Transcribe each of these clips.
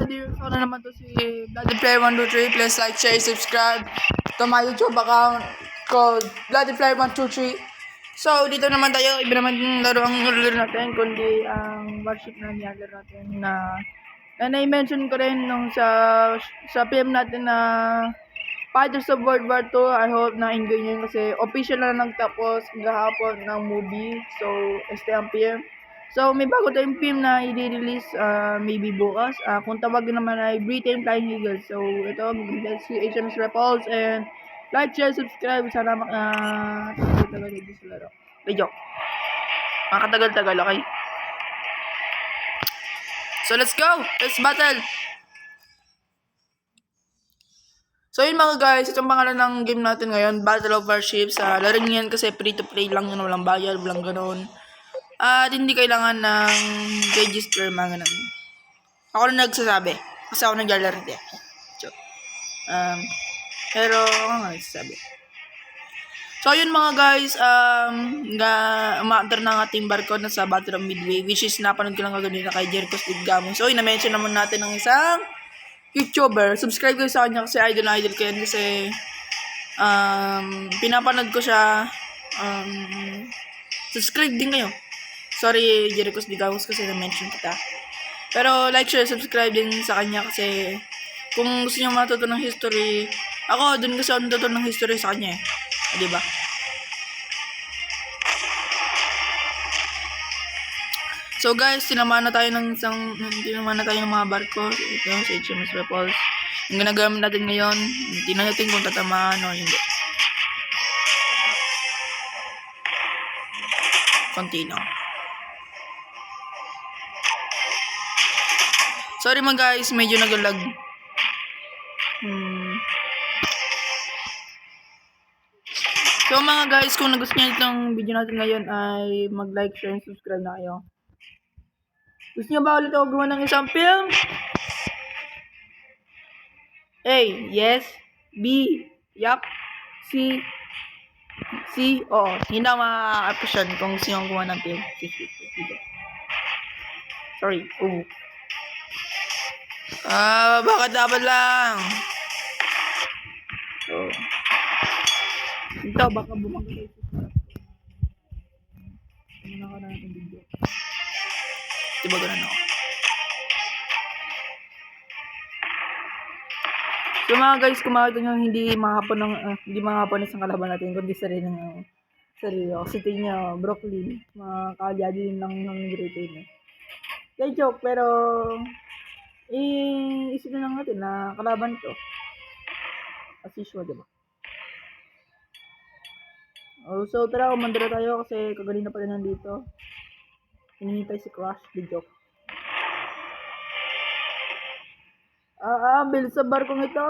So na naman to si Bloody Flare 123. Please like, share, subscribe to my YouTube account called Bloody Flare 123. So dito naman tayo, iba naman yung laro ang nilaro natin, kundi ang worship na nilalaro natin na na-mention ko rin nung sa PM natin na Fighters of World War II. I hope na enjoy nyo yun kasi official na nagtapos gahapon ng movie. So, ang PM. So, may bago tayong film na i-release maybe bukas. Kung tawagin naman ay Britain Flying Eagles. So, ito, si HMS Repulse and like, share, subscribe. Sana makatagal-tagal dito sa laro. Video. Makatagal-tagal, okay? So, let's go! Let's battle! So yun mga guys, itong pangalan ng game natin ngayon, Battle of Warships. Laro nyo yan kasi free to play lang yun, walang bayad, walang ganoon. At hindi kailangan ng register, mga ganun. Ako na nagsasabi, kasi ako naglalaro din. So, pero ako nga nagsasabi. So yun mga guys, umaandar na ang ating barko na sa Battle of Midway, which is napanood ko lang kaganoon na kay Jericho Steve Gamon. So yun, na-mention naman natin ng isang YouTuber. Subscribe kayo sa kanya kasi idol ko yan kasi pinapanood ko siya. Subscribe din kayo. Sorry, Jericho Digamos kasi na-mention kita. Pero like, share, subscribe din sa kanya kasi kung gusto niyo matuto ng history, ako dun kasi ako natuto ng history sa kanya eh. Diba? So guys, tinamaan na tayo ng mga barko. Ito sa HMS Repulse. Yung ginagamit natin ngayon, tingnan natin kung tatamaan o hindi. Continue. Sorry mga guys, medyo nagalag. So mga guys, kung nagustuhan niyo itong video natin ngayon ay mag-like, share, and subscribe na kayo. Gusto niyo ba ulit ako gawa ng isang film? A. Yes. B. Yup. C. Oo. Hindi na ma-option kung sino ang gawa ng film. Sorry. Bakit dapat lang? So. Ito, baka bumangkay. Ano na ako na natin video. Diba ganun ako? So mga guys, kung makita nyo hindi mahapon isang kalaban natin, kundi sarili ko. Kasi tingin nyo, broccoli, mga kalyado yun lang ng Britain eh. Kaya joke, pero isipin lang natin na kalaban to. As usual, diba? So tara, umandara tayo kasi kaganina pa rin nandito. Hinihintay si Crush, the joke. Bilis sa barkong ito!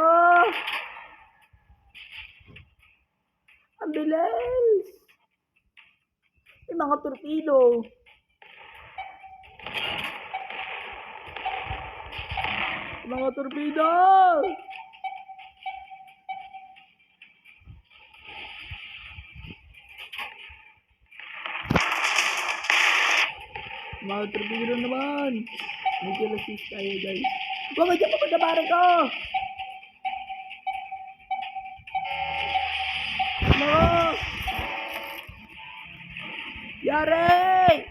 Ang bilis! May mga torpedo! Mga torpedo! Mga torpedo naman! Medyo lasist tayo guys. Bakit dyan pa pagkabaran ko? No! Yari!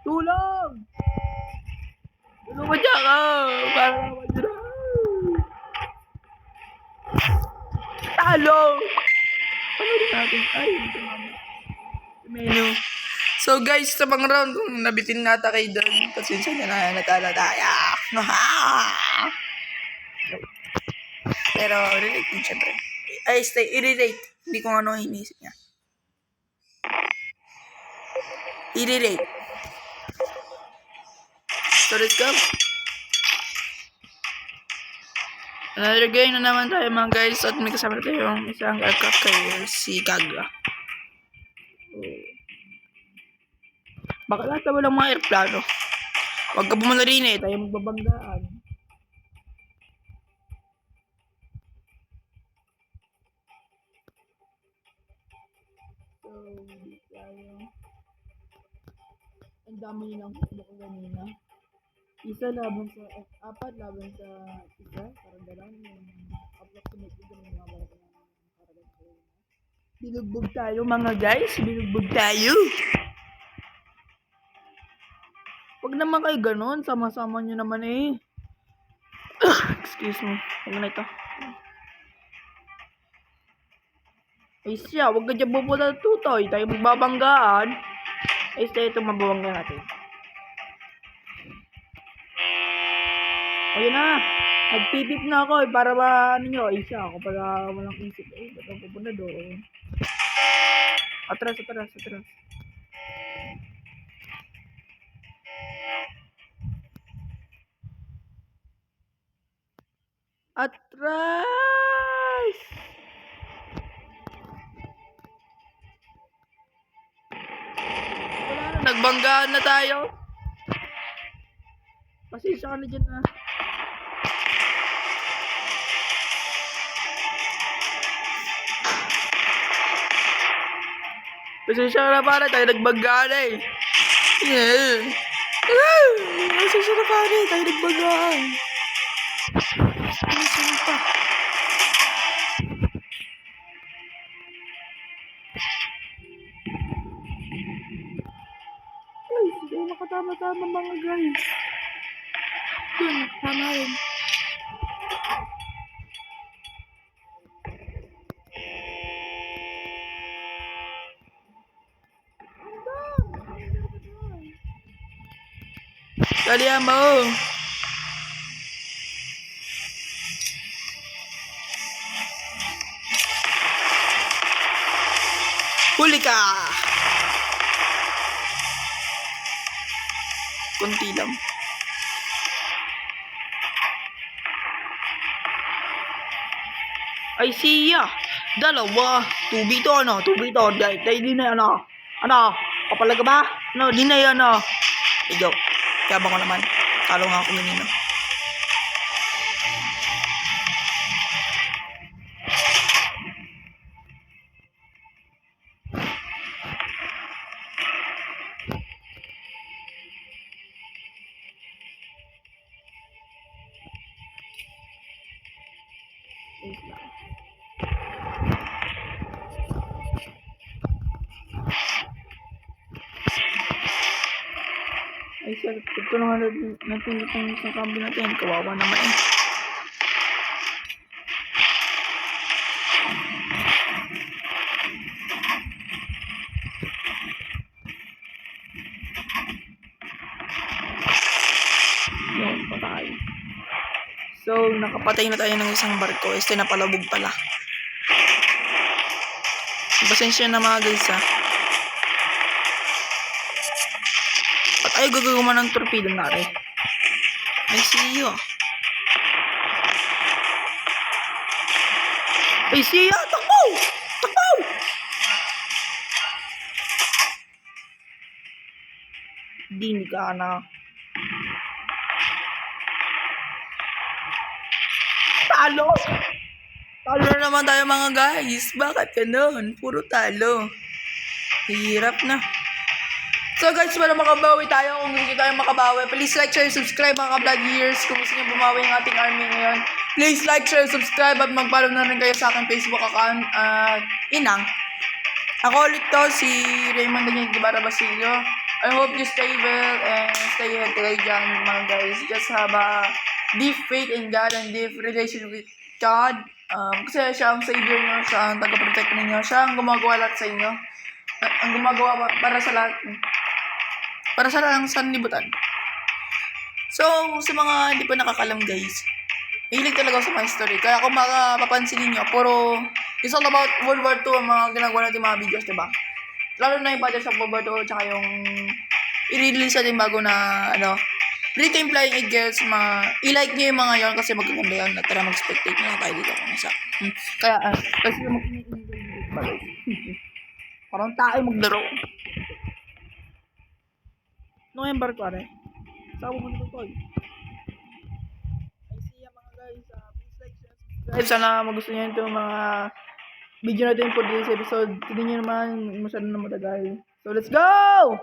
Tulong! Tulong mo dyan ka! Parang naman dyan. Talo! Ano rin natin? Ay, ito naman. Menu. So guys, sa pang round, kung nabitin nata kayo doon, pasensya na natala tayo. Pero, relate din syempre. Ay, i-relate. Hindi ko ano hinisip niya. I-relate. So, let's go. Another game na naman tayo mga guys. At may kasama tayo yung isang aircraft carrier, si Kaga. Baka lahat na walang mga airplano. Huwag ka bumala rin eh. Tayo magbabanggaan. So, hindi tayo. Ang dami nilang Facebook ko kanina. Isa laban sa, apat laban sa isa. Parang gano'n. Approximately ganun yung mga bala ko ng karagan ko. Binugbog tayo mga guys. Binugbog tayo. Huwag naman kayo ganun. Sama-sama nyo naman eh. Excuse me. Huwag na ito. Ay siya, huwag ka dyan pupunta ng tutoy. Tayo magbabanggaan. Ay siya, ito mababangga natin. Ayun na. Nagpipip na ako eh, para ba ano nyo. Ay siya, ako pala walang isip. Ay, ba't ako pupunta doon? Atras. Atras! Wala na, nagbanggaan na tayo. Pasensya ka na dyan na. Pasensya ka na pare, tayo nagbanggaan na eh. Pasensya na pare, tayo nagbanggaan. Pasensya pa. Guys, hindi nakatama-tama mga guys. Yun, tama rin. Kalian mo. Huli ka. Kunti lang. Ay siya. Dalawa. Tubi to ano. Dahil di na ano. Ano? Kapalaga ba? No, di na yan ano. Igo. Kaya ba ko naman. Kalo nga ako ganino. Ay siya, ito na nga natin itong isang kambi natin. Kawawa naman eh. Yun, patay. So, nakapatay na tayo ng isang barko. Este na palabog pala. Pasensya na mga guys ha. At ay gagawin ng torpedo na rin. Ay siya. Ay siya, takbo! Takbo! Dini ka na. Talo! Talo na naman tayo mga guys. Bakit ganun? Puro talo. Hirap na. So guys, para makabawi tayo, kung hindi tayo makabawi, please like, share, subscribe mga ka-vloggears. Kung gusto niyo bumawi ang ating army ngayon, please like, share, subscribe at mag-follow na rin kayo sa aking Facebook account. Inang. Ako ulit to, si Raymond Daniel Guevara Basilio. I hope you stay well and stay healthy kayo dyan mga guys. Just have a deep faith in God and deep relation with God. Kasi siya ang savior nyo, siya ang taga-protect ninyo, siya ang gumagawa lahat sa inyo. Ang gumagawa para sa lahat. Para sa lang sanlibutan. So, sa mga hindi pa nakakalam guys, mahilig talaga ako sa mga history. Kaya kung mapapansin niyo, puro it's all about World War II ang mga ginagawa natin mga videos, diba? Lalo na yung budget sa World War II, tsaka yung i-release natin bago na, Britain Flying Eagles, i-like nyo yung mga yon kasi magaganda yan. Tara mag-spectate na tayo dito kung isa. Kaya, kasi mag-i-enjoy parang tayo maglaro. November ko rin. Saan mo nito toy? Ay siya mga guys. Please like, share, subscribe. Sana magustuhan nyo itong mga video natin for this episode. Tignan nyo naman. Masyado na matagal. So let's go!